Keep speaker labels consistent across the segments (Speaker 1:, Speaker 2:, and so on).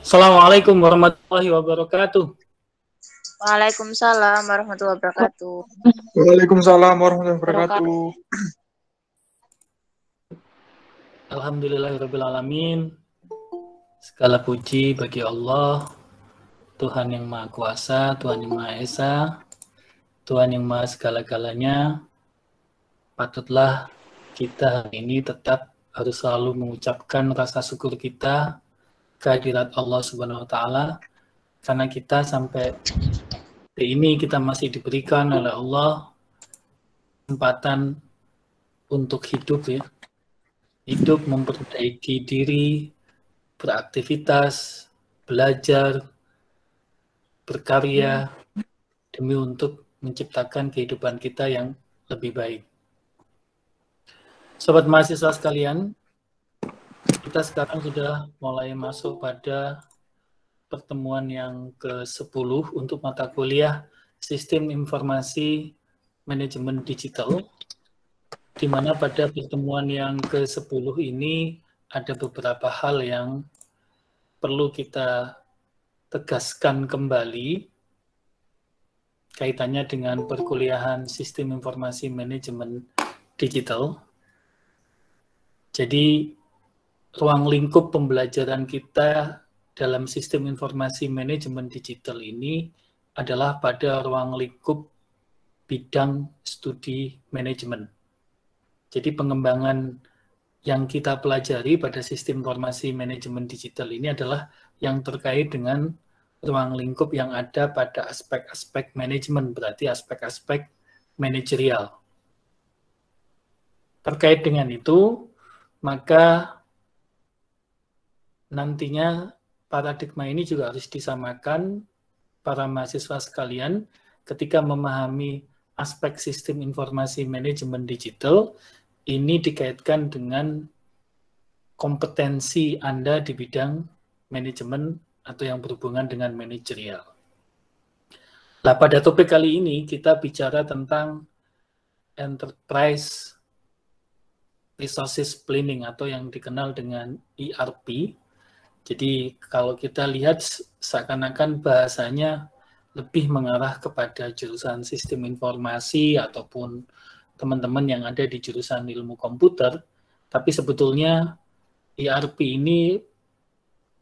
Speaker 1: Assalamualaikum warahmatullahi wabarakatuh.
Speaker 2: Waalaikumsalam warahmatullahi wabarakatuh.
Speaker 3: Waalaikumsalam warahmatullahi wabarakatuh.
Speaker 1: Alhamdulillahirrabbilalamin. Segala puji bagi Allah, Tuhan yang Maha Kuasa, Tuhan yang Maha Esa, Tuhan yang Maha segala-galanya. Patutlah kita hari ini tetap harus selalu mengucapkan rasa syukur kita kehadirat Allah Subhanahu wa Ta'ala, karena kita sampai ini kita masih diberikan oleh Allah kesempatan untuk hidup, ya, hidup, memperbaiki diri, beraktivitas, belajar, berkarya demi untuk menciptakan kehidupan kita yang lebih baik. Sobat mahasiswa sekalian, kita sekarang sudah mulai masuk pada pertemuan yang ke-10 untuk mata kuliah Sistem Informasi Manajemen Digital, di mana pada pertemuan yang ke-10 ini ada beberapa hal yang perlu kita tegaskan kembali kaitannya dengan perkuliahan Sistem Informasi Manajemen Digital. Jadi, ruang lingkup pembelajaran kita dalam Sistem Informasi Manajemen Digital ini adalah pada ruang lingkup bidang studi manajemen. Jadi pengembangan yang kita pelajari pada Sistem Informasi Manajemen Digital ini adalah yang terkait dengan ruang lingkup yang ada pada aspek-aspek manajemen, berarti aspek-aspek manajerial. Terkait dengan itu, maka nantinya paradigma ini juga harus disamakan para mahasiswa sekalian ketika memahami aspek sistem informasi manajemen digital. Ini dikaitkan dengan kompetensi Anda di bidang manajemen atau yang berhubungan dengan manajerial. Nah, pada topik kali ini kita bicara tentang Enterprise Resources Planning atau yang dikenal dengan ERP. Jadi kalau kita lihat seakan-akan bahasanya lebih mengarah kepada jurusan sistem informasi ataupun teman-teman yang ada di jurusan ilmu komputer, tapi sebetulnya ERP ini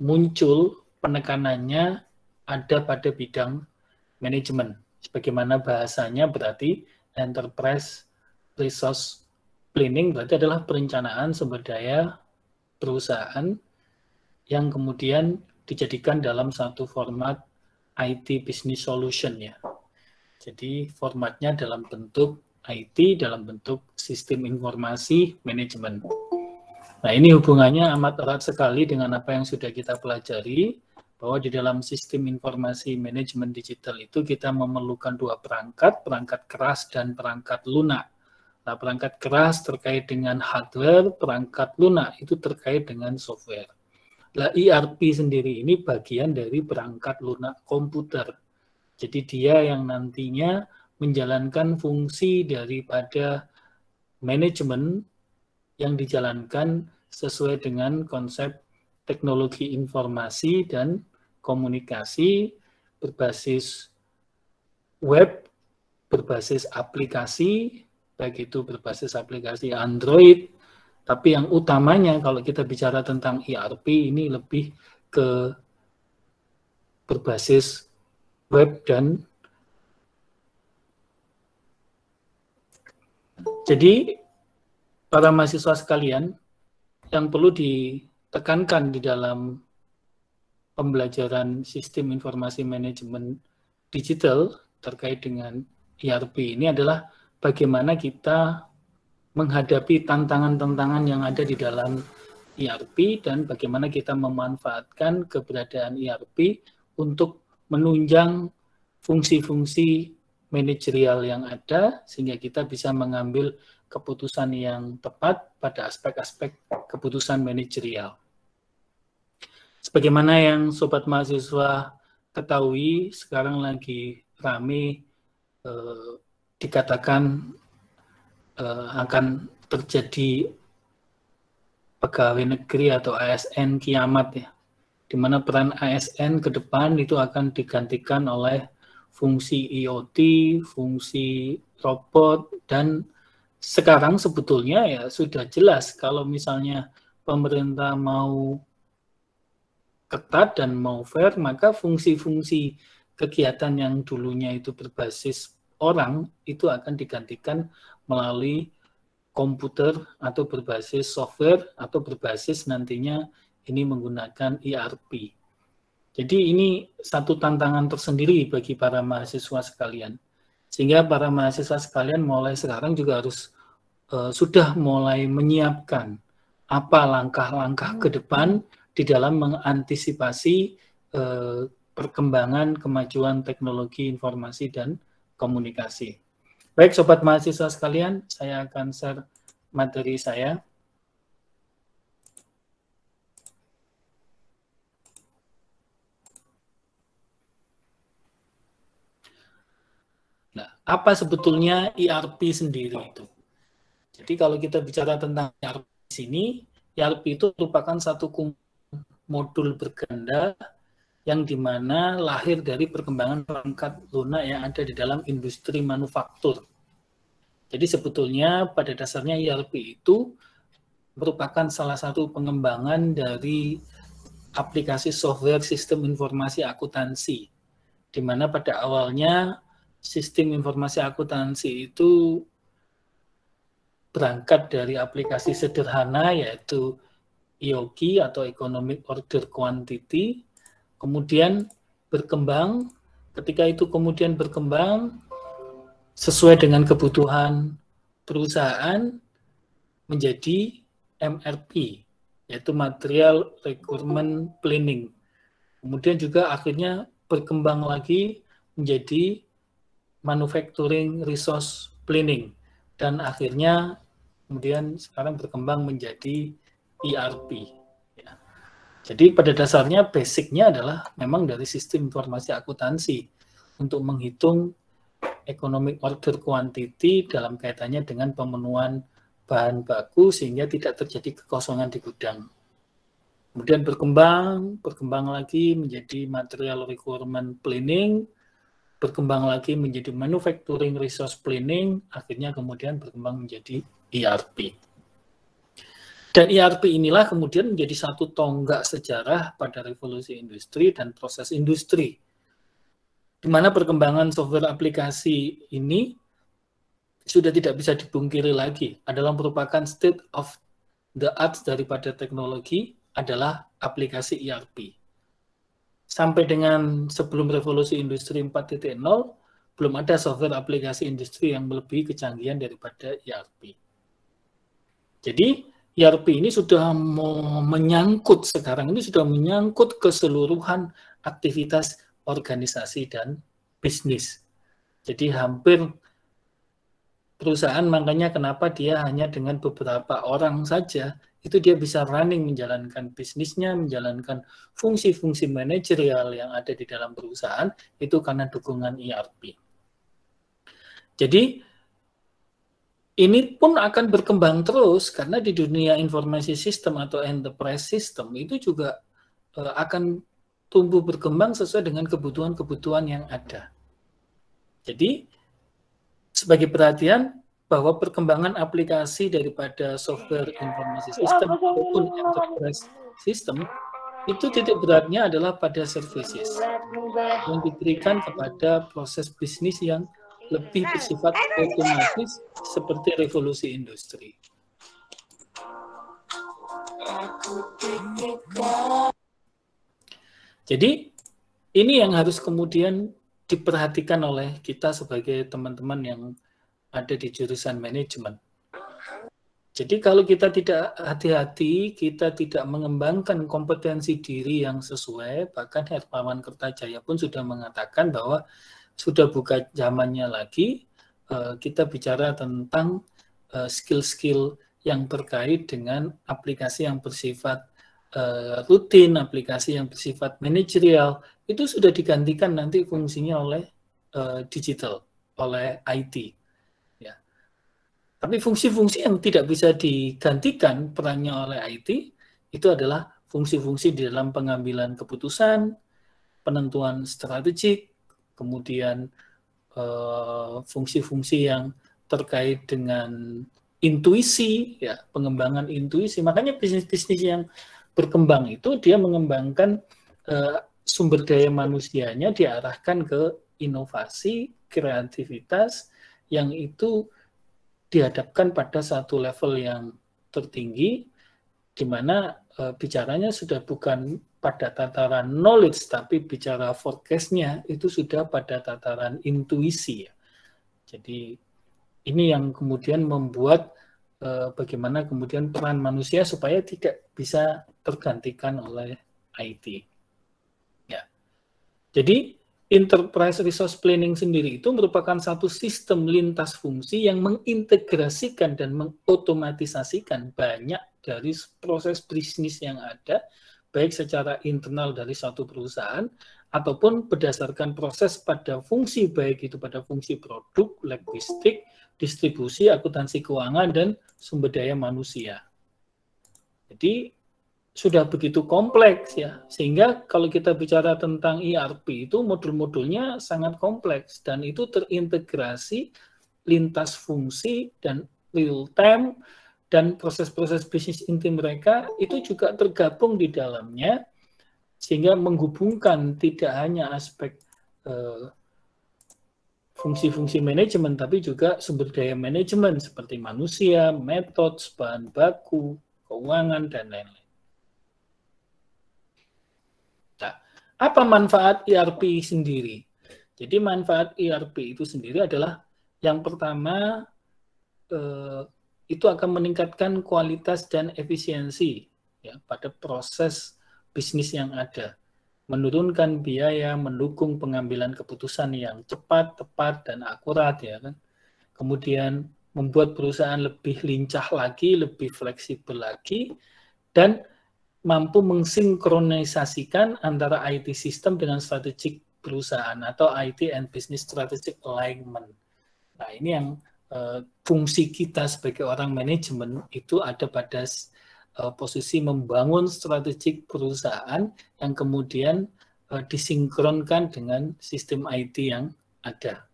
Speaker 1: muncul penekanannya ada pada bidang manajemen. Sebagaimana bahasanya berarti Enterprise Resource Planning berarti adalah perencanaan sumber daya perusahaan yang kemudian dijadikan dalam satu format IT Business Solution, ya. Jadi formatnya dalam bentuk IT, dalam bentuk sistem informasi manajemen. Nah, ini hubungannya amat erat sekali dengan apa yang sudah kita pelajari, bahwa di dalam sistem informasi manajemen digital itu kita memerlukan dua perangkat keras dan perangkat lunak. Nah, perangkat keras terkait dengan hardware, perangkat lunak itu terkait dengan software. Nah, ERP sendiri ini bagian dari perangkat lunak komputer. Jadi dia yang nantinya menjalankan fungsi daripada manajemen yang dijalankan sesuai dengan konsep teknologi informasi dan komunikasi berbasis web, berbasis aplikasi, baik itu berbasis aplikasi Android, tapi yang utamanya kalau kita bicara tentang ERP ini lebih ke berbasis web dan jadi para mahasiswa sekalian yang perlu ditekankan di dalam pembelajaran sistem informasi manajemen digital terkait dengan ERP ini adalah bagaimana kita menghadapi tantangan-tantangan yang ada di dalam ERP dan bagaimana kita memanfaatkan keberadaan ERP untuk menunjang fungsi-fungsi manajerial yang ada sehingga kita bisa mengambil keputusan yang tepat pada aspek-aspek keputusan manajerial. Sebagaimana yang sobat mahasiswa ketahui, sekarang lagi ramai dikatakan akan terjadi pegawai negeri atau ASN kiamat, ya, di mana peran ASN ke depan itu akan digantikan oleh fungsi IoT, fungsi robot, dan sekarang sebetulnya ya sudah jelas kalau misalnya pemerintah mau ketat dan mau fair, maka fungsi-fungsi kegiatan yang dulunya itu berbasis orang itu akan digantikan melalui komputer atau berbasis software atau berbasis nantinya ini menggunakan ERP. Jadi ini satu tantangan tersendiri bagi para mahasiswa sekalian. Sehingga para mahasiswa sekalian mulai sekarang juga harus sudah mulai menyiapkan apa langkah-langkah ke depan di dalam mengantisipasi perkembangan kemajuan teknologi informasi dan komunikasi. Baik sobat mahasiswa sekalian, saya akan share materi saya. Nah, apa sebetulnya ERP sendiri itu? Jadi kalau kita bicara tentang ERP di sini, ERP itu merupakan satu modul berganda yang dimana lahir dari perkembangan perangkat lunak yang ada di dalam industri manufaktur. Jadi sebetulnya pada dasarnya ERP itu merupakan salah satu pengembangan dari aplikasi software sistem informasi akuntansi, di mana pada awalnya sistem informasi akuntansi itu berangkat dari aplikasi sederhana yaitu EOQ atau Economic Order Quantity, kemudian berkembang, ketika itu kemudian berkembang sesuai dengan kebutuhan perusahaan menjadi MRP, yaitu Material Requirement Planning. Kemudian juga akhirnya berkembang lagi menjadi Manufacturing Resource Planning, dan akhirnya kemudian sekarang berkembang menjadi ERP. Ya. Jadi pada dasarnya basicnya adalah memang dari sistem informasi akuntansi untuk menghitung economic order quantity dalam kaitannya dengan pemenuhan bahan baku sehingga tidak terjadi kekosongan di gudang. Kemudian berkembang lagi menjadi material requirement planning, berkembang lagi menjadi manufacturing resource planning, akhirnya kemudian berkembang menjadi ERP. Dan ERP inilah kemudian menjadi satu tonggak sejarah pada revolusi industri dan proses industri, di mana perkembangan software aplikasi ini sudah tidak bisa dipungkiri lagi, adalah merupakan state of the art daripada teknologi adalah aplikasi ERP. Sampai dengan sebelum revolusi industri 4.0, belum ada software aplikasi industri yang melebihi kecanggihan daripada ERP. Jadi ERP ini sudah menyangkut, sekarang ini sudah menyangkut keseluruhan aktivitas organisasi dan bisnis. Jadi hampir perusahaan, makanya kenapa dia hanya dengan beberapa orang saja, itu dia bisa running, menjalankan bisnisnya, menjalankan fungsi-fungsi manajerial yang ada di dalam perusahaan, itu karena dukungan ERP. Jadi ini pun akan berkembang terus karena di dunia informasi sistem atau enterprise system itu juga akan tumbuh berkembang sesuai dengan kebutuhan-kebutuhan yang ada. Jadi sebagai perhatian bahwa perkembangan aplikasi daripada software informasi sistem maupun enterprise system itu titik beratnya adalah pada services yang diberikan kepada proses bisnis yang lebih bersifat otomatis seperti revolusi industri. Jadi ini yang harus kemudian diperhatikan oleh kita sebagai teman-teman yang ada di jurusan manajemen. Jadi kalau kita tidak hati-hati, kita tidak mengembangkan kompetensi diri yang sesuai, bahkan Hermawan Kertajaya pun sudah mengatakan bahwa sudah bukan zamannya lagi kita bicara tentang skill-skill yang terkait dengan aplikasi yang bersifat rutin, aplikasi yang bersifat manajerial, itu sudah digantikan nanti fungsinya oleh digital, oleh IT. Ya. Tapi fungsi-fungsi yang tidak bisa digantikan perannya oleh IT, itu adalah fungsi-fungsi di dalam pengambilan keputusan, penentuan strategik, kemudian fungsi-fungsi yang terkait dengan intuisi, ya, pengembangan intuisi. Makanya bisnis-bisnis yang berkembang itu dia mengembangkan sumber daya manusianya diarahkan ke inovasi, kreativitas yang itu dihadapkan pada satu level yang tertinggi, di mana bicaranya sudah bukan pada tataran knowledge, tapi bicara forecast-nya itu sudah pada tataran intuisi. Jadi ini yang kemudian membuat bagaimana kemudian peran manusia supaya tidak bisa tergantikan oleh IT. Ya. Jadi Enterprise Resource Planning sendiri itu merupakan satu sistem lintas fungsi yang mengintegrasikan dan mengotomatisasikan banyak dari proses bisnis yang ada, baik secara internal dari satu perusahaan, ataupun berdasarkan proses pada fungsi, baik itu pada fungsi produk, logistik, distribusi, akuntansi keuangan, dan sumber daya manusia. Jadi sudah begitu kompleks ya, sehingga kalau kita bicara tentang ERP itu modul-modulnya sangat kompleks dan itu terintegrasi lintas fungsi dan real time, dan proses-proses bisnis inti mereka itu juga tergabung di dalamnya, sehingga menghubungkan tidak hanya aspek fungsi-fungsi manajemen, tapi juga sumber daya manajemen seperti manusia, metode, bahan baku, keuangan, dan lain-lain. Nah, apa manfaat ERP sendiri? Jadi manfaat ERP itu sendiri adalah yang pertama, itu akan meningkatkan kualitas dan efisiensi ya, pada proses bisnis yang ada, menurunkan biaya, mendukung pengambilan keputusan yang cepat, tepat, dan akurat ya kan. Kemudian membuat perusahaan lebih lincah lagi, lebih fleksibel lagi, dan mampu mensinkronisasikan antara IT system dengan strategik perusahaan atau IT and Business Strategic Alignment. Nah, ini yang fungsi kita sebagai orang manajemen itu ada pada posisi membangun strategik perusahaan yang kemudian disinkronkan dengan sistem IT yang ada.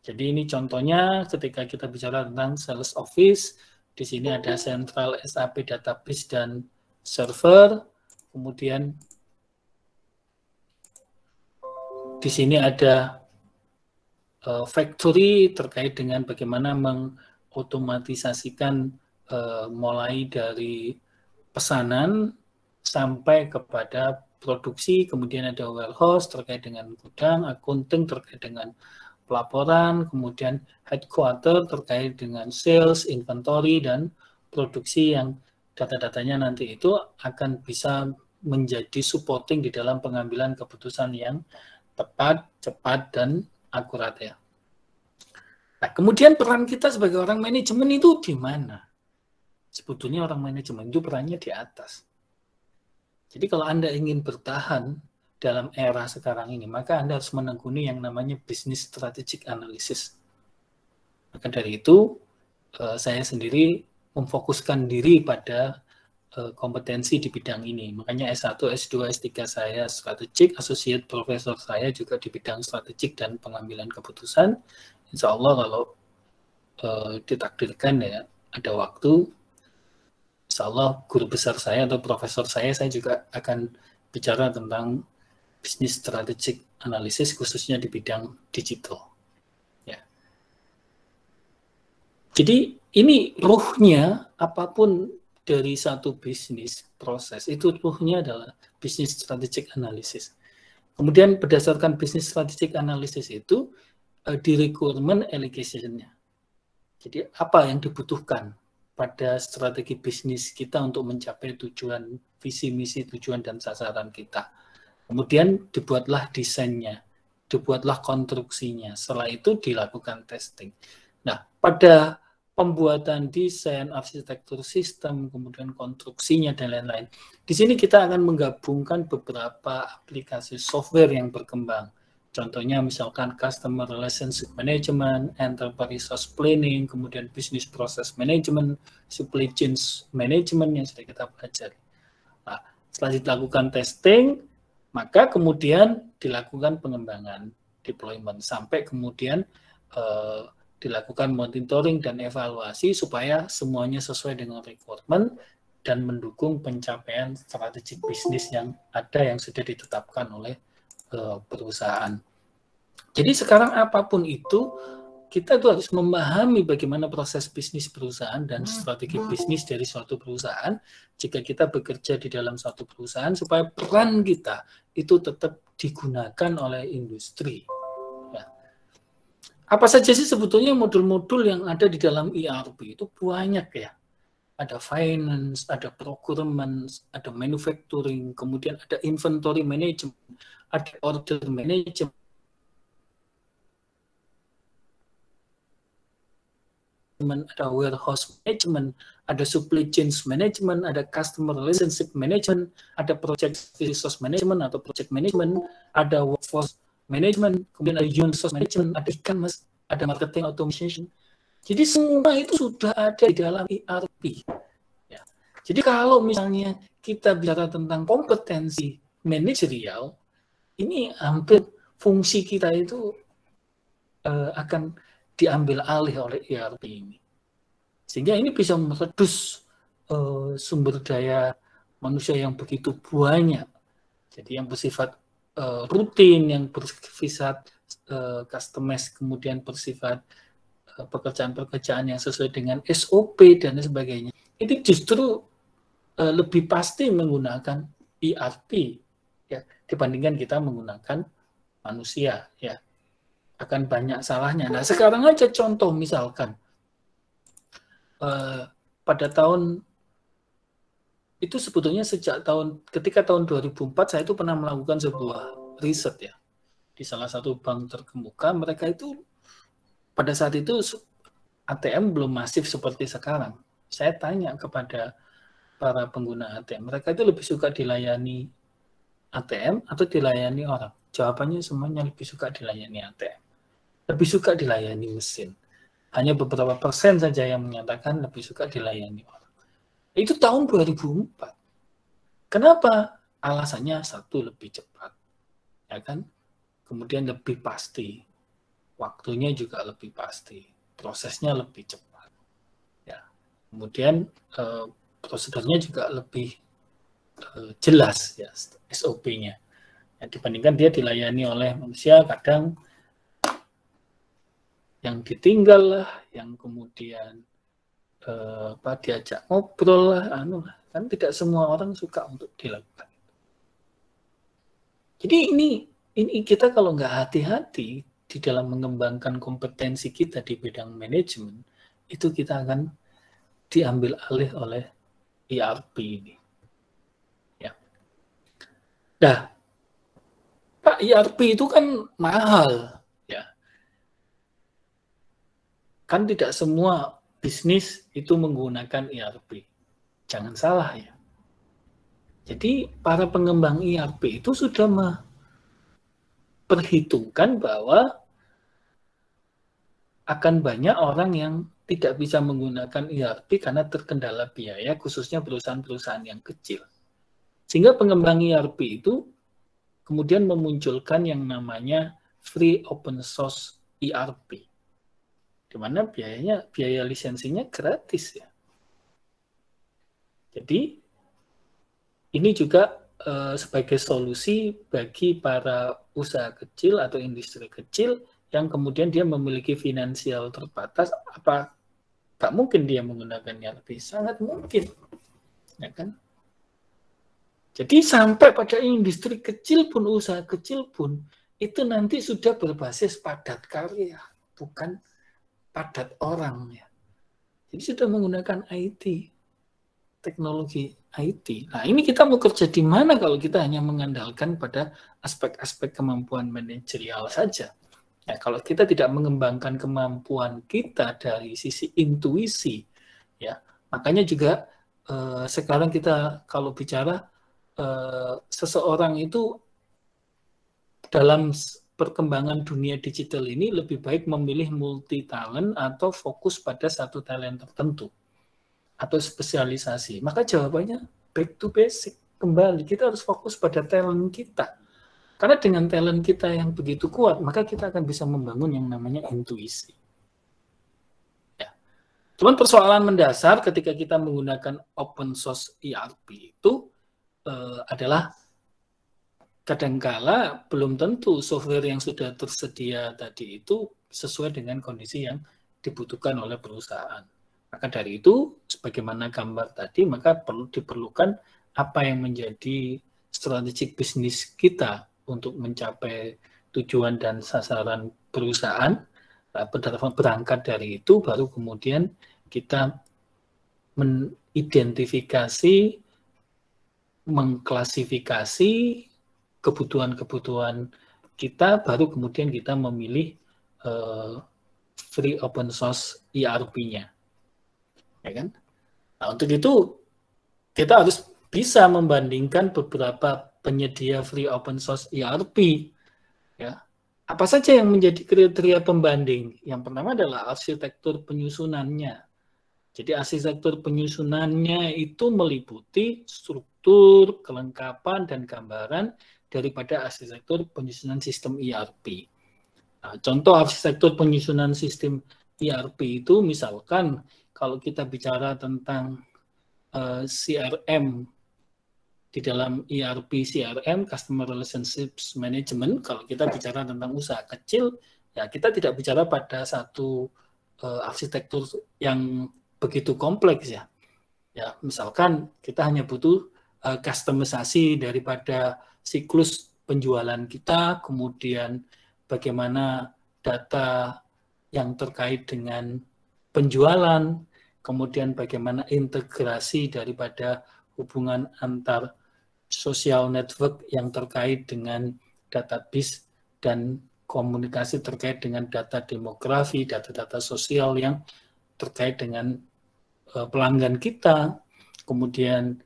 Speaker 1: Jadi ini contohnya ketika kita bicara tentang sales office, di sini ada central SAP database dan server, kemudian di sini ada factory terkait dengan bagaimana mengotomatisasikan mulai dari pesanan sampai kepada produksi, kemudian ada warehouse terkait dengan gudang, accounting terkait dengan pelaporan, kemudian headquarter terkait dengan sales, inventory, dan produksi yang data-datanya nanti itu akan bisa menjadi supporting di dalam pengambilan keputusan yang tepat, cepat, dan akurat ya. Nah, kemudian peran kita sebagai orang manajemen itu di mana? Sebetulnya orang manajemen itu perannya di atas. Jadi kalau Anda ingin bertahan dalam era sekarang ini, maka Anda harus menekuni yang namanya business strategic analysis. Maka dari itu, saya sendiri memfokuskan diri pada kompetensi di bidang ini. Makanya S1, S2, S3 saya strategik, associate professor saya juga di bidang strategik dan pengambilan keputusan. Insya Allah kalau ditakdirkan ya ada waktu, insya Allah guru besar saya atau profesor saya juga akan bicara tentang business strategic analysis khususnya di bidang digital. Ya. Jadi ini ruhnya apapun dari satu bisnis proses, itu ruhnya adalah business strategic analysis. Kemudian berdasarkan business strategic analysis itu di requirement allocation-nya. Jadi apa yang dibutuhkan pada strategi bisnis kita untuk mencapai tujuan, visi, misi, tujuan, dan sasaran kita. Kemudian dibuatlah desainnya, dibuatlah konstruksinya. Setelah itu dilakukan testing. Nah, pada pembuatan desain, arsitektur sistem, kemudian konstruksinya, dan lain-lain. Di sini kita akan menggabungkan beberapa aplikasi software yang berkembang. Contohnya misalkan Customer Relationship Management, Enterprise Resource Planning, kemudian Business Process Management, Supply Chain Management yang sudah kita pelajari. Nah, Setelah dilakukan testing, maka kemudian dilakukan pengembangan, deployment, sampai kemudian dilakukan monitoring dan evaluasi supaya semuanya sesuai dengan requirement dan mendukung pencapaian strategik bisnis yang ada yang sudah ditetapkan oleh perusahaan. Jadi sekarang apapun itu, kita tuh harus memahami bagaimana proses bisnis perusahaan dan strategi bisnis dari suatu perusahaan jika kita bekerja di dalam suatu perusahaan supaya peran kita itu tetap digunakan oleh industri. Ya. Apa saja sih sebetulnya modul-modul yang ada di dalam ERP itu banyak ya. Ada finance, ada procurement, ada manufacturing, kemudian ada inventory management, ada order management, ada warehouse management, ada supply chain management, ada customer relationship management, ada project resource management atau project management, ada workforce management, kemudian ada human resource management, ada e-commerce, ada marketing automation. Jadi semua itu sudah ada di dalam ERP. Ya. Jadi kalau misalnya kita bicara tentang kompetensi manajerial, ini hampir fungsi kita itu akan diambil alih oleh ERP ini. Sehingga ini bisa meredus sumber daya manusia yang begitu banyak. Jadi yang bersifat rutin, yang bersifat customized, kemudian bersifat pekerjaan-pekerjaan yang sesuai dengan SOP dan sebagainya. Itu justru lebih pasti menggunakan ERP ya, dibandingkan kita menggunakan manusia ya. Akan banyak salahnya. Nah, sekarang aja contoh misalkan pada tahun itu sebetulnya ketika tahun 2004 saya itu pernah melakukan sebuah riset ya di salah satu bank terkemuka. Mereka itu pada saat itu ATM belum masif seperti sekarang. Saya tanya kepada para pengguna ATM, mereka itu lebih suka dilayani ATM atau dilayani orang? Jawabannya semuanya lebih suka dilayani ATM. Lebih suka dilayani mesin. Hanya beberapa persen saja yang menyatakan lebih suka dilayani orang. Itu tahun 2004. Kenapa? Alasannya satu, lebih cepat. Ya kan? Kemudian lebih pasti. Waktunya juga lebih pasti. Prosesnya lebih cepat. Ya. Kemudian prosedurnya juga lebih jelas ya, SOP-nya. Ya, dibandingkan dia dilayani oleh manusia, kadang yang ditinggal lah, yang kemudian diajak ngobrol lah, kan tidak semua orang suka untuk dilakukan. Jadi ini kita kalau nggak hati-hati di dalam mengembangkan kompetensi kita di bidang manajemen, itu kita akan diambil alih oleh ERP ini. Ya. Nah, Pak, ERP itu kan mahal. Kan tidak semua bisnis itu menggunakan ERP. Jangan salah ya. Jadi para pengembang ERP itu sudah memperhitungkan bahwa akan banyak orang yang tidak bisa menggunakan ERP karena terkendala biaya, khususnya perusahaan-perusahaan yang kecil. Sehingga pengembang ERP itu kemudian memunculkan yang namanya free open source ERP. Di mana biaya lisensinya gratis ya. Jadi ini juga sebagai solusi bagi para usaha kecil atau industri kecil yang kemudian dia memiliki finansial terbatas. Apa tak mungkin dia menggunakan ERP? Sangat mungkin, ya kan? Jadi sampai pada industri kecil pun, usaha kecil pun itu nanti sudah berbasis padat karya, bukan padat orang ya. Jadi sudah menggunakan IT, teknologi IT. Nah, ini kita mau kerja di mana kalau kita hanya mengandalkan pada aspek-aspek kemampuan manajerial saja. Ya, kalau kita tidak mengembangkan kemampuan kita dari sisi intuisi, ya, makanya juga sekarang kita kalau bicara seseorang itu dalam perkembangan dunia digital ini lebih baik memilih multi talent atau fokus pada satu talent tertentu atau spesialisasi. Maka jawabannya back to basic. kembali, kita harus fokus pada talent kita. Karena dengan talent kita yang begitu kuat, maka kita akan bisa membangun yang namanya intuisi. Ya. Cuman persoalan mendasar ketika kita menggunakan open source ERP itu adalah kadangkala belum tentu software yang sudah tersedia tadi itu sesuai dengan kondisi yang dibutuhkan oleh perusahaan. Maka dari itu, sebagaimana gambar tadi, maka diperlukan apa yang menjadi strategik bisnis kita untuk mencapai tujuan dan sasaran perusahaan. Berangkat dari itu, baru kemudian kita mengidentifikasi, mengklasifikasi kebutuhan-kebutuhan kita, baru kemudian kita memilih free open source ERP-nya. Ya kan? Nah, untuk itu kita harus bisa membandingkan beberapa penyedia free open source ERP. Ya. Apa saja yang menjadi kriteria pembanding? Yang pertama adalah arsitektur penyusunannya. Jadi arsitektur penyusunannya itu meliputi struktur, kelengkapan, dan gambaran daripada arsitektur penyusunan sistem ERP. Nah, contoh arsitektur penyusunan sistem ERP itu misalkan kalau kita bicara tentang CRM, di dalam ERP CRM, Customer Relationships Management, kalau kita bicara tentang usaha kecil, ya kita tidak bicara pada satu arsitektur yang begitu kompleks ya. Ya, misalkan kita hanya butuh customisasi daripada siklus penjualan kita, kemudian bagaimana data yang terkait dengan penjualan, kemudian bagaimana integrasi daripada hubungan antar social network yang terkait dengan database dan komunikasi terkait dengan data demografi, data-data sosial yang terkait dengan pelanggan kita, kemudian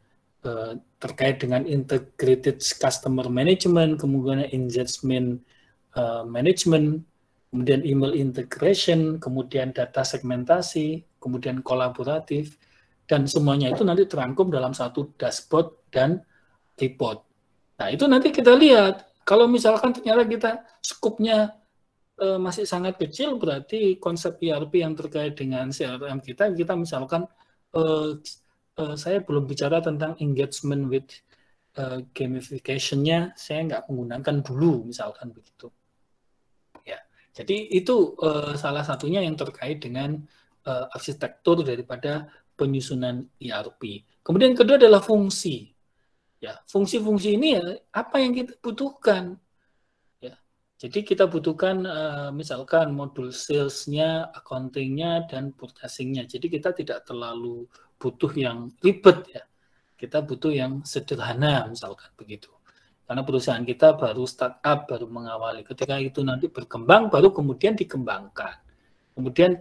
Speaker 1: terkait dengan integrated customer management, kemudian engagement management, kemudian email integration, kemudian data segmentasi, kemudian kolaboratif, dan semuanya itu nanti terangkum dalam satu dashboard dan report. Nah, itu nanti kita lihat. Kalau misalkan ternyata kita skupnya masih sangat kecil, berarti konsep ERP yang terkait dengan CRM kita misalkan saya belum bicara tentang engagement with gamification-nya, saya nggak menggunakan dulu, misalkan begitu. Ya, jadi itu salah satunya yang terkait dengan arsitektur daripada penyusunan ERP. Kemudian kedua adalah fungsi. Ya, fungsi-fungsi ini ya apa yang kita butuhkan. Ya, jadi kita butuhkan misalkan modul sales-nya, accounting-nya, dan purchasing-nya. Jadi kita tidak terlalu butuh yang ribet ya. Kita butuh yang sederhana misalkan begitu. Karena perusahaan kita baru startup, baru mengawali. Ketika itu nanti berkembang, baru kemudian dikembangkan. Kemudian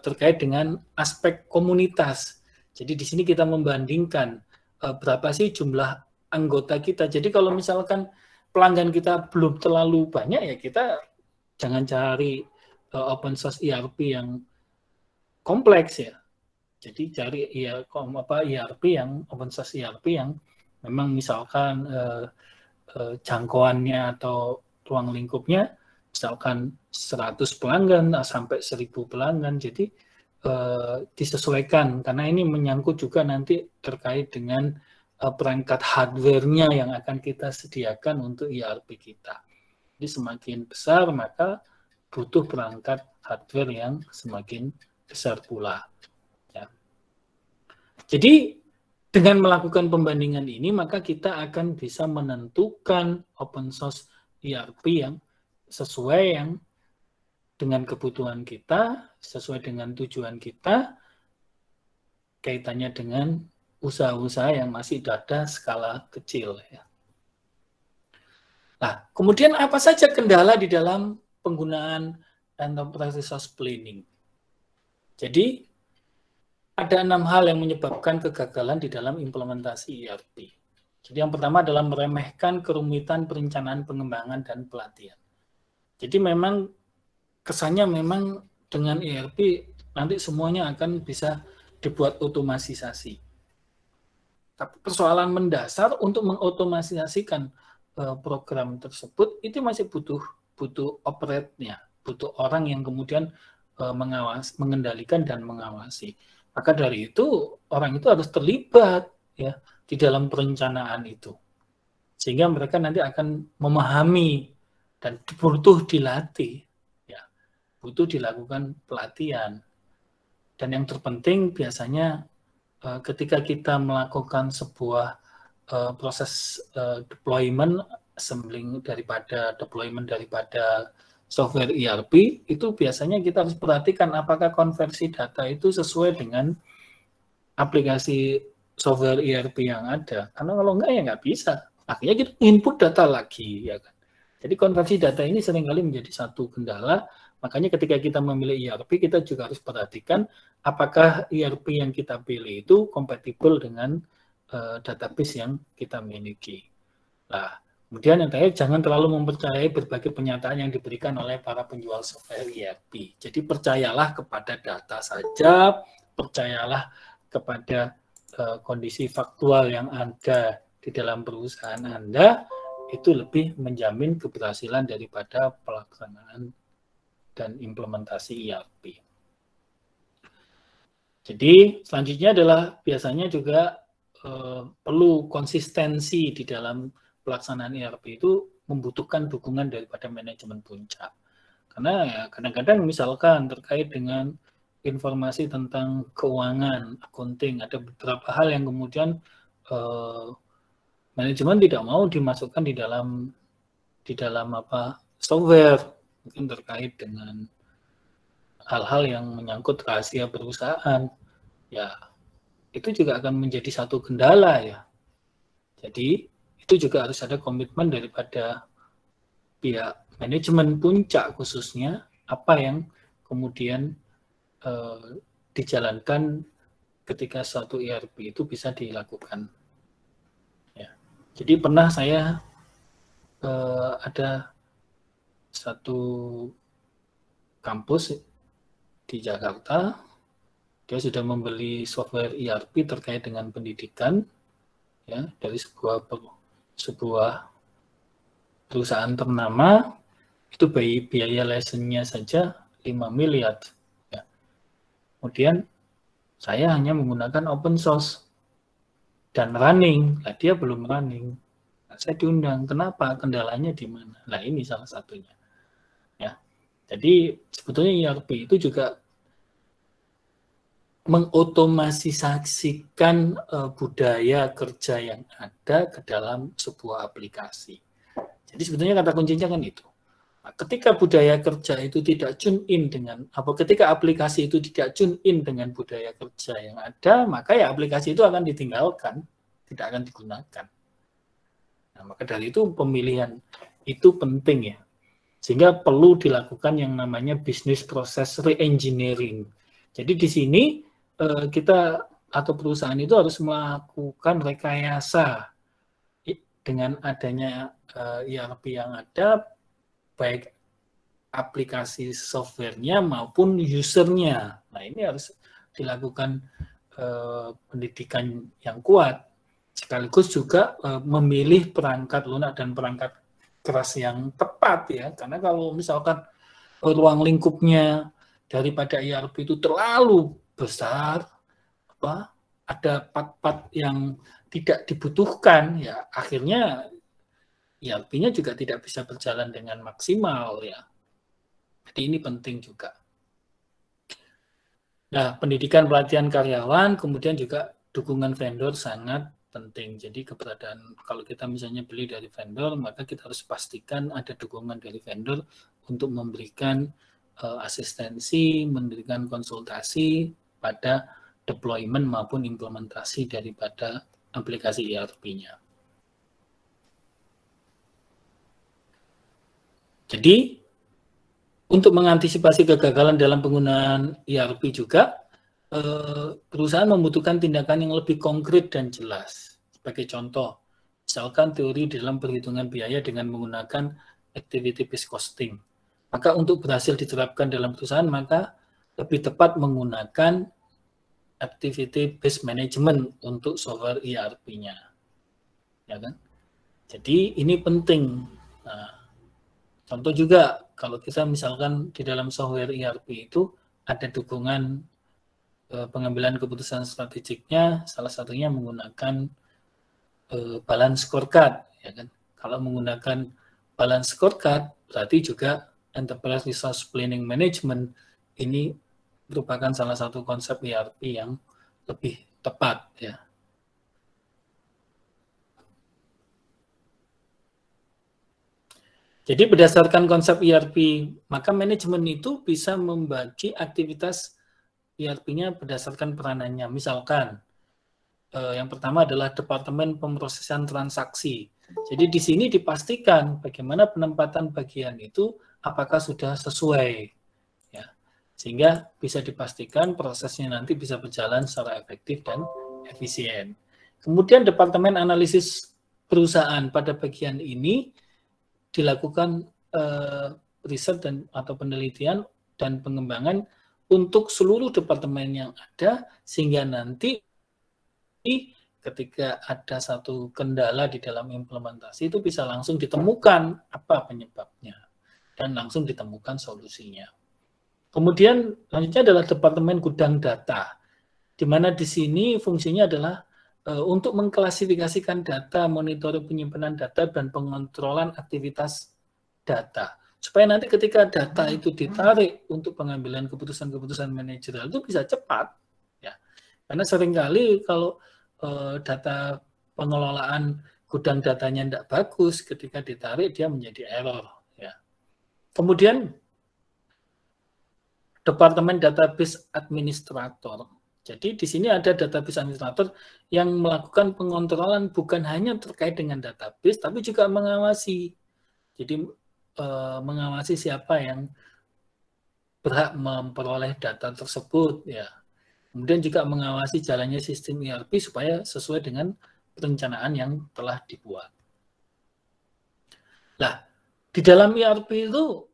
Speaker 1: terkait dengan aspek komunitas. Jadi di sini kita membandingkan berapa sih jumlah anggota kita. Jadi kalau misalkan pelanggan kita belum terlalu banyak, ya kita jangan cari open source ERP yang kompleks ya. Jadi cari ERP yang open source ERP yang memang misalkan jangkauannya atau ruang lingkupnya misalkan 100 pelanggan sampai 1000 pelanggan, jadi disesuaikan karena ini menyangkut juga nanti terkait dengan perangkat hardware-nya yang akan kita sediakan untuk ERP kita. Jadi semakin besar maka butuh perangkat hardware yang semakin besar pula. Ya. Jadi dengan melakukan pembandingan ini maka kita akan bisa menentukan open source ERP yang sesuai yang dengan kebutuhan kita, sesuai dengan tujuan kita, kaitannya dengan usaha-usaha yang masih ada skala kecil. Ya. Nah, kemudian apa saja kendala di dalam penggunaan enterprise resource planning? Jadi, ada 6 hal yang menyebabkan kegagalan di dalam implementasi ERP. Jadi yang pertama adalah meremehkan kerumitan perencanaan pengembangan dan pelatihan. Jadi memang kesannya memang dengan ERP nanti semuanya akan bisa dibuat otomatisasi. Tapi persoalan mendasar untuk mengotomatisasikan program tersebut itu masih butuh operate-nya, butuh orang yang kemudian mengendalikan dan mengawasi. Maka dari itu orang itu harus terlibat ya di dalam perencanaan itu, sehingga mereka nanti akan memahami dan butuh dilatih, ya, butuh dilakukan pelatihan. Dan yang terpenting biasanya ketika kita melakukan sebuah proses deployment, assembling daripada software ERP, itu biasanya kita harus perhatikan apakah konversi data itu sesuai dengan aplikasi software ERP yang ada. Karena kalau enggak ya nggak bisa. Akhirnya kita input data lagi, ya kan. Jadi konversi data ini seringkali menjadi satu kendala. Makanya ketika kita memilih ERP, kita juga harus perhatikan apakah ERP yang kita pilih itu kompatibel dengan database yang kita miliki. Nah, kemudian yang terakhir, jangan terlalu mempercayai berbagai pernyataan yang diberikan oleh para penjual software ERP. Jadi percayalah kepada data saja, percayalah kepada kondisi faktual yang ada di dalam perusahaan Anda, itu lebih menjamin keberhasilan daripada pelaksanaan dan implementasi ERP. Jadi selanjutnya adalah biasanya juga perlu konsistensi di dalam pelaksanaan ERP itu membutuhkan dukungan daripada manajemen puncak. Karena ya kadang-kadang misalkan terkait dengan informasi tentang keuangan, accounting, ada beberapa hal yang kemudian manajemen tidak mau dimasukkan di dalam software, mungkin terkait dengan hal-hal yang menyangkut rahasia perusahaan, ya itu juga akan menjadi satu kendala ya. Jadi itu juga harus ada komitmen daripada pihak manajemen puncak khususnya apa yang kemudian dijalankan ketika suatu ERP itu bisa dilakukan. Ya. Jadi pernah saya ada satu kampus di Jakarta, dia sudah membeli software ERP terkait dengan pendidikan ya dari sebuah perusahaan ternama, itu biaya lisensinya saja 5 miliar. Ya. Kemudian saya hanya menggunakan open source dan running, nah, dia belum running. Nah, saya diundang, kenapa? Kendalanya di mana? Nah ini salah satunya. Ya. Jadi sebetulnya ERP itu juga mengotomatisasikan budaya kerja yang ada ke dalam sebuah aplikasi. Jadi sebetulnya kata kuncinya kan itu. Nah, ketika budaya kerja itu tidak tune in dengan, ketika aplikasi itu tidak tune in dengan budaya kerja yang ada, maka ya aplikasi itu akan ditinggalkan, tidak akan digunakan. Nah, maka dari itu pemilihan itu penting ya. Sehingga perlu dilakukan yang namanya business process re-engineering. Jadi di sini kita atau perusahaan itu harus melakukan rekayasa dengan adanya ERP yang ada, baik aplikasi softwarenya maupun usernya. Nah ini harus dilakukan pendidikan yang kuat, sekaligus juga memilih perangkat lunak dan perangkat keras yang tepat ya. Karena kalau misalkan ruang lingkupnya daripada ERP itu terlalu besar, ada part-part yang tidak dibutuhkan, ya akhirnya ERP-nya juga tidak bisa berjalan dengan maksimal ya. Jadi ini penting juga. Nah, pendidikan pelatihan karyawan, kemudian juga dukungan vendor sangat penting. Jadi keberadaan, kalau kita misalnya beli dari vendor, maka kita harus pastikan ada dukungan dari vendor untuk memberikan asistensi, memberikan konsultasi pada deployment maupun implementasi daripada aplikasi ERP-nya. Jadi, untuk mengantisipasi kegagalan dalam penggunaan ERP juga, perusahaan membutuhkan tindakan yang lebih konkret dan jelas. Sebagai contoh, misalkan teori dalam perhitungan biaya dengan menggunakan activity-based costing. Maka untuk berhasil diterapkan dalam perusahaan, maka lebih tepat menggunakan activity based management untuk software ERP-nya, ya kan? Jadi ini penting. Nah, contoh juga kalau kita misalkan di dalam software ERP itu ada dukungan pengambilan keputusan strategiknya, salah satunya menggunakan balance scorecard, ya kan? Kalau menggunakan balance scorecard berarti juga enterprise resource planning management ini merupakan salah satu konsep ERP yang lebih tepat, ya. Jadi berdasarkan konsep ERP, maka manajemen itu bisa membagi aktivitas ERP-nya berdasarkan peranannya. Misalkan, yang pertama adalah Departemen Pemrosesan Transaksi. Jadi di sini dipastikan bagaimana penempatan bagian itu apakah sudah sesuai, ya, sehingga bisa dipastikan prosesnya nanti bisa berjalan secara efektif dan efisien. Kemudian Departemen Analisis Perusahaan, pada bagian ini dilakukan riset atau penelitian dan pengembangan untuk seluruh departemen yang ada, sehingga nanti ketika ada satu kendala di dalam implementasi itu bisa langsung ditemukan apa penyebabnya dan langsung ditemukan solusinya. Kemudian selanjutnya adalah Departemen Gudang Data, di mana di sini fungsinya adalah untuk mengklasifikasikan data, monitoring penyimpanan data, dan pengontrolan aktivitas data. Supaya nanti ketika data itu ditarik untuk pengambilan keputusan-keputusan manajerial itu bisa cepat, ya. Karena seringkali kalau data pengelolaan gudang datanya tidak bagus, ketika ditarik dia menjadi error, ya. Kemudian Departemen Database Administrator. Jadi di sini ada database administrator yang melakukan pengontrolan bukan hanya terkait dengan database, tapi juga mengawasi. Jadi mengawasi siapa yang berhak memperoleh data tersebut, ya. Kemudian juga mengawasi jalannya sistem ERP supaya sesuai dengan perencanaan yang telah dibuat. Nah, di dalam ERP itu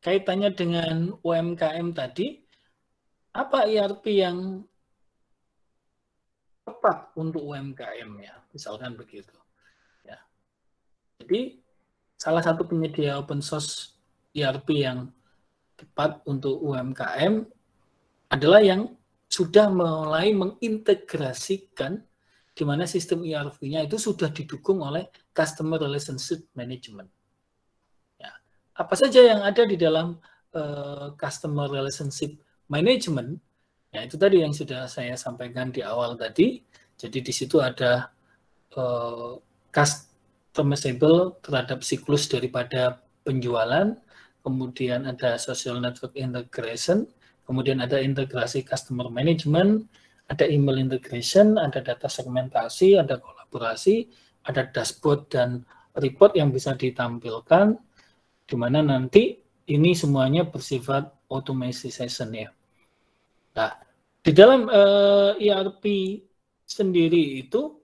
Speaker 1: kaitannya dengan UMKM tadi, apa ERP yang tepat untuk UMKM, ya, misalkan begitu, ya. Jadi salah satu penyedia open source ERP yang tepat untuk UMKM adalah yang sudah mulai mengintegrasikan di mana sistem ERP-nya itu sudah didukung oleh Customer Relationship Management. Ya. Apa saja yang ada di dalam Customer Relationship Management? Ya, itu tadi yang sudah saya sampaikan di awal tadi. Jadi di situ ada customizable terhadap siklus daripada penjualan, kemudian ada social network integration, kemudian ada integrasi customer management, ada email integration, ada data segmentasi, ada kolaborasi, ada dashboard dan report yang bisa ditampilkan, di mana nanti ini semuanya bersifat automation, ya. Nah, di dalam ERP sendiri itu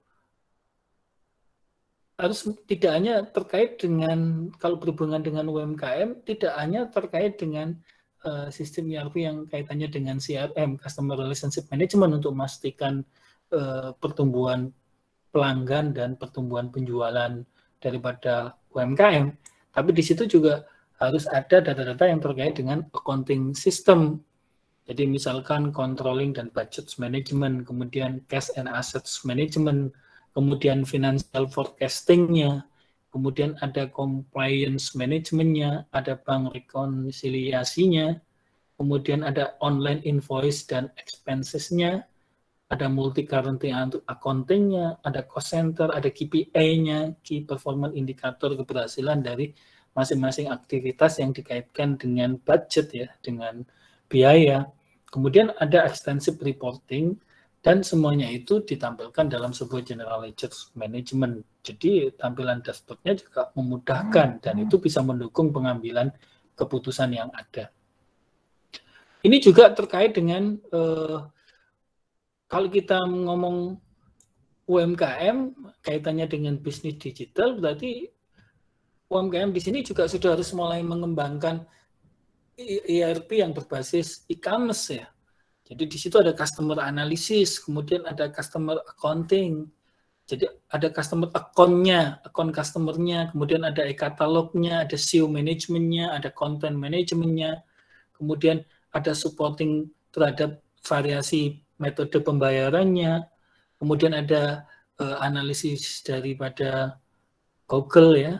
Speaker 1: harus tidak hanya terkait dengan, kalau berhubungan dengan UMKM, tidak hanya terkait dengan sistem ERP yang kaitannya dengan CRM, Customer Relationship Management, untuk memastikan pertumbuhan pelanggan dan pertumbuhan penjualan daripada UMKM. Tapi di situ juga harus ada data-data yang terkait dengan accounting system. Jadi misalkan controlling dan budget management, kemudian cash and assets management, kemudian financial forecasting-nya, kemudian ada compliance management-nya, ada bank rekonsiliasinya, kemudian ada online invoice dan expenses-nya, ada multi-currency accounting-nya, ada cost center, ada KPI-nya, Key Performance Indicator keberhasilan dari masing-masing aktivitas yang dikaitkan dengan budget, ya, dengan biaya. Kemudian ada extensive reporting, dan semuanya itu ditampilkan dalam sebuah general ledger management. Jadi tampilan dashboardnya juga memudahkan dan itu bisa mendukung pengambilan keputusan yang ada. Ini juga terkait dengan kalau kita ngomong UMKM kaitannya dengan bisnis digital, berarti UMKM di sini juga sudah harus mulai mengembangkan ERP yang berbasis e-commerce, ya. Jadi di situ ada customer analysis, kemudian ada customer accounting. Jadi ada customer account-nya, account customer-nya, kemudian ada e-katalognya, ada SEO management-nya, ada content management-nya, kemudian ada supporting terhadap variasi metode pembayarannya, kemudian ada analisis daripada Google ya,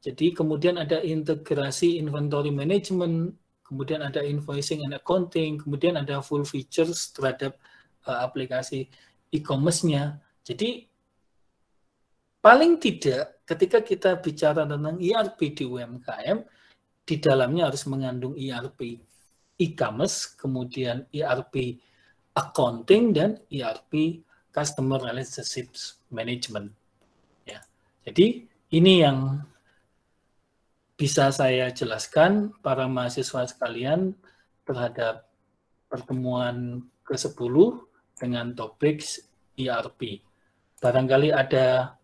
Speaker 1: jadi kemudian ada integrasi inventory management, kemudian ada invoicing and accounting, kemudian ada full features terhadap aplikasi e-commerce-nya. Jadi paling tidak ketika kita bicara tentang ERP di UMKM, di dalamnya harus mengandung ERP e-commerce, kemudian ERP accounting, dan ERP customer relationship management. Ya. Jadi ini yang bisa saya jelaskan para mahasiswa sekalian terhadap pertemuan ke-10 dengan topik ERP. Barangkali ada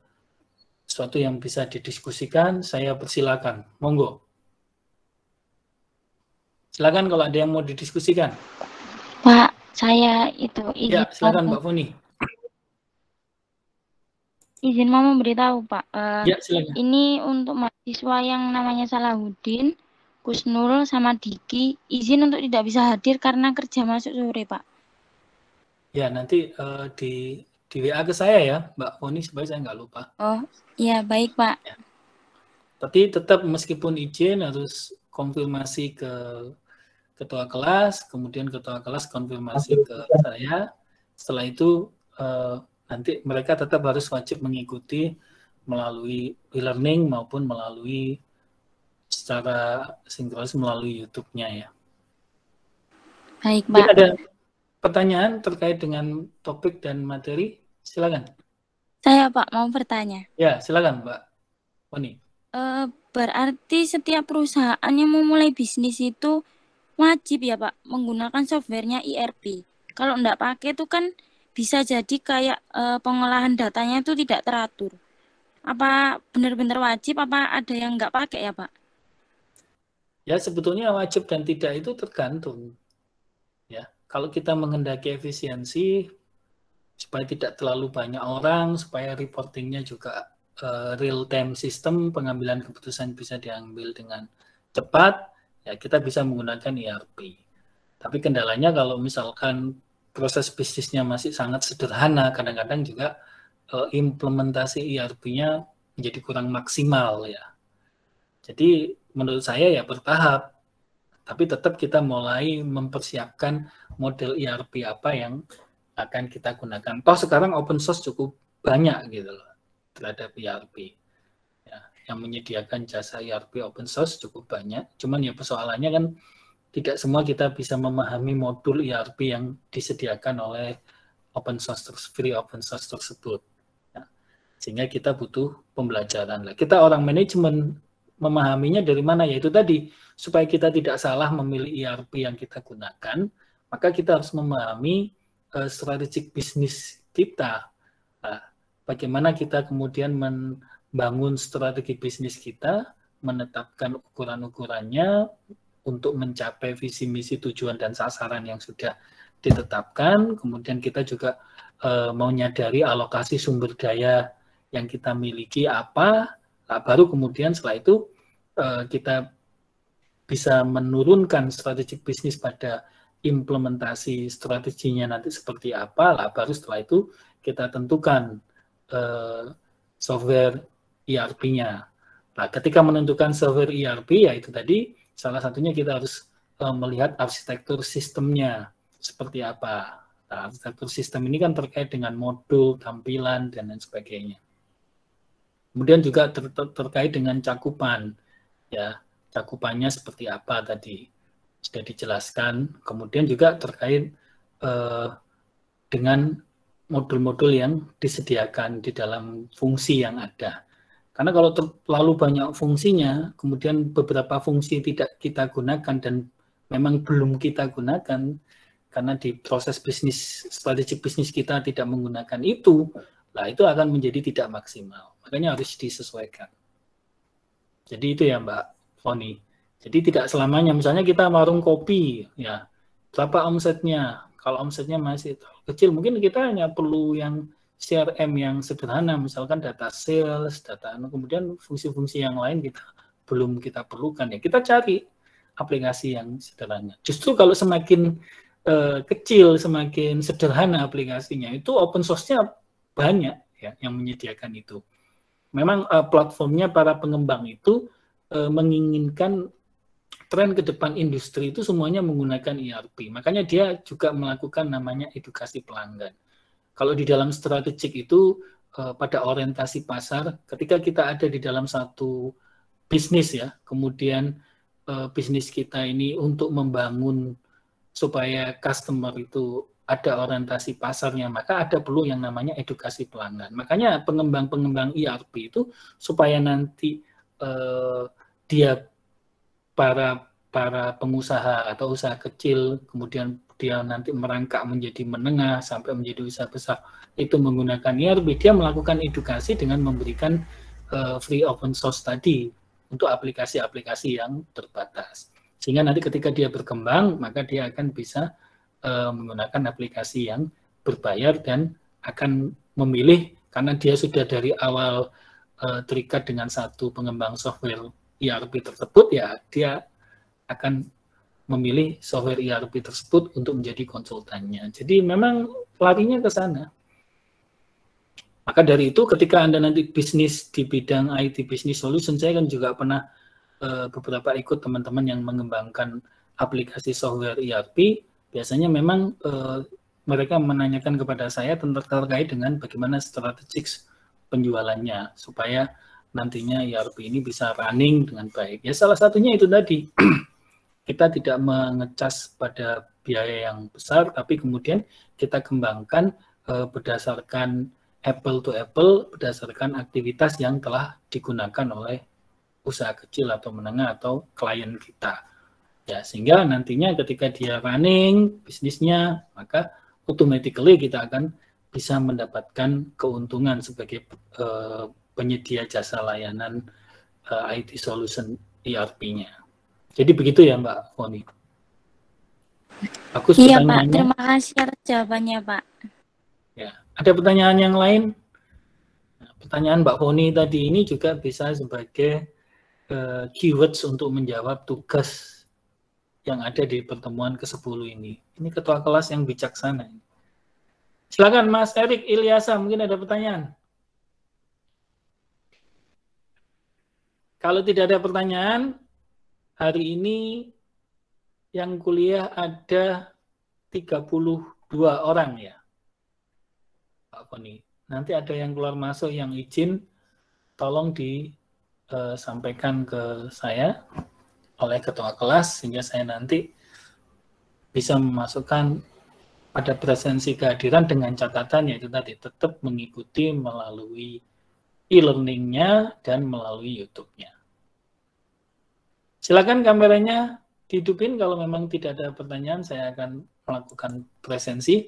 Speaker 1: sesuatu yang bisa didiskusikan, saya persilakan. Monggo. Silakan kalau ada yang mau didiskusikan.
Speaker 2: Pak, saya itu izin.
Speaker 1: Ya, silakan Mbak Foni.
Speaker 2: Izin mau memberitahu Pak.
Speaker 1: Ya, silakan.
Speaker 2: Ini untuk mahasiswa yang namanya Salahuddin, Kusnul, sama Diki, izin untuk tidak bisa hadir karena kerja masuk sore Pak.
Speaker 1: Ya, nanti di WA ke saya ya Mbak Foni supaya saya nggak lupa.
Speaker 2: Oh, iya baik Pak.
Speaker 1: Ya. Tapi tetap meskipun izin harus konfirmasi ke ketua kelas, kemudian ketua kelas konfirmasi ke saya. Setelah itu nanti mereka tetap harus wajib mengikuti melalui e-learning maupun melalui secara sinkronis melalui YouTube-nya ya.
Speaker 2: Baik Pak.
Speaker 1: Ada pertanyaan terkait dengan topik dan materi? Silakan.
Speaker 2: Saya Pak mau bertanya.
Speaker 1: Ya, silakan Mbak Foni.
Speaker 2: Berarti setiap perusahaan yang mau mulai bisnis itu wajib ya Pak menggunakan softwarenya ERP. Kalau enggak pakai itu kan bisa jadi kayak pengolahan datanya itu tidak teratur. Apa benar-benar wajib, apa ada yang enggak pakai ya Pak?
Speaker 1: Ya sebetulnya wajib dan tidak itu tergantung. Ya, kalau kita menghendaki efisiensi supaya tidak terlalu banyak orang, supaya reportingnya juga real time system, pengambilan keputusan bisa diambil dengan cepat, ya kita bisa menggunakan ERP. Tapi kendalanya kalau misalkan proses bisnisnya masih sangat sederhana, kadang-kadang juga implementasi ERP-nya menjadi kurang maksimal ya. Jadi menurut saya ya bertahap, tapi tetap kita mulai mempersiapkan model ERP apa yang akan kita gunakan. Toh sekarang open source cukup banyak gitu loh terhadap ERP. Ya, yang menyediakan jasa ERP open source cukup banyak. Cuman ya persoalannya kan tidak semua kita bisa memahami modul ERP yang disediakan oleh open source free open source tersebut. Ya, sehingga kita butuh pembelajaran. Kita orang manajemen memahaminya dari mana? Yaitu tadi supaya kita tidak salah memilih ERP yang kita gunakan, maka kita harus memahami strategik bisnis kita. Nah, bagaimana kita kemudian membangun strategi bisnis kita, menetapkan ukuran-ukurannya untuk mencapai visi misi tujuan dan sasaran yang sudah ditetapkan. Kemudian kita juga mau nyadari alokasi sumber daya yang kita miliki apa. Nah, baru kemudian setelah itu kita bisa menurunkan strategik bisnis pada implementasi strateginya nanti seperti apa, lah baru setelah itu kita tentukan software ERP-nya. Nah, ketika menentukan software ERP, ya itu tadi salah satunya kita harus melihat arsitektur sistemnya seperti apa. Nah, arsitektur sistem ini kan terkait dengan modul, tampilan, dan lain sebagainya. Kemudian juga terkait dengan cakupan, ya cakupannya seperti apa tadi sudah dijelaskan. Kemudian juga terkait dengan modul-modul yang disediakan di dalam fungsi yang ada. Karena kalau terlalu banyak fungsinya, kemudian beberapa fungsi tidak kita gunakan dan memang belum kita gunakan, karena di proses bisnis, strategi bisnis kita tidak menggunakan itu, lah itu akan menjadi tidak maksimal. Makanya harus disesuaikan. Jadi itu ya Mbak Foni. Jadi tidak selamanya, misalnya kita warung kopi, ya berapa omsetnya. Kalau omsetnya masih kecil, mungkin kita hanya perlu yang CRM yang sederhana, misalkan data sales, data kemudian fungsi-fungsi yang lain belum kita perlukan ya. Kita cari aplikasi yang sederhana. Justru kalau semakin kecil, semakin sederhana aplikasinya, itu open source-nya banyak ya yang menyediakan itu. Memang platformnya para pengembang itu menginginkan tren ke depan industri itu semuanya menggunakan ERP. Makanya dia juga melakukan namanya edukasi pelanggan. Kalau di dalam strategik itu pada orientasi pasar, ketika kita ada di dalam satu bisnis ya, kemudian bisnis kita ini untuk membangun supaya customer itu ada orientasi pasarnya, maka ada perlu yang namanya edukasi pelanggan. Makanya pengembang-pengembang ERP itu supaya nanti dia para pengusaha atau usaha kecil, kemudian dia nanti merangkak menjadi menengah sampai menjadi usaha besar, itu menggunakan ERP, dia melakukan edukasi dengan memberikan free open source tadi untuk aplikasi-aplikasi yang terbatas. Sehingga nanti ketika dia berkembang, maka dia akan bisa menggunakan aplikasi yang berbayar dan akan memilih, karena dia sudah dari awal terikat dengan satu pengembang software ERP tersebut, ya dia akan memilih software ERP tersebut untuk menjadi konsultannya. Jadi memang larinya ke sana. Maka dari itu ketika Anda nanti bisnis di bidang IT Business Solution, saya kan juga pernah beberapa ikut teman-teman yang mengembangkan aplikasi software ERP, biasanya memang mereka menanyakan kepada saya terkait dengan bagaimana strategik penjualannya, supaya nantinya ERP ini bisa running dengan baik. Ya salah satunya itu tadi, kita tidak mengecas pada biaya yang besar, tapi kemudian kita kembangkan berdasarkan apple to apple, berdasarkan aktivitas yang telah digunakan oleh usaha kecil atau menengah atau klien kita. Ya, sehingga nantinya ketika dia running bisnisnya, maka automatically kita akan bisa mendapatkan keuntungan sebagai penyedia jasa layanan IT solution ERP-nya. Jadi begitu ya Mbak Foni. Bagus
Speaker 2: iya
Speaker 1: pertanyaannya.
Speaker 2: Pak, terima kasih atas jawabannya Pak.
Speaker 1: Ya, ada pertanyaan yang lain? Nah, pertanyaan Mbak Foni tadi ini juga bisa sebagai keywords untuk menjawab tugas yang ada di pertemuan ke-10 ini. Ini ketua kelas yang bijaksana. Silakan Mas Erik Ilyasa, mungkin ada pertanyaan. Kalau tidak ada pertanyaan, hari ini yang kuliah ada 32 orang ya, Pak Foni. Nanti ada yang keluar masuk yang izin, tolong disampaikan ke saya oleh ketua kelas, sehingga saya nanti bisa memasukkan pada presensi kehadiran dengan catatan yaitu tadi tetap mengikuti melalui e-learning-nya dan melalui YouTube-nya. Silakan kameranya dihidupin, kalau memang tidak ada pertanyaan saya akan melakukan presensi.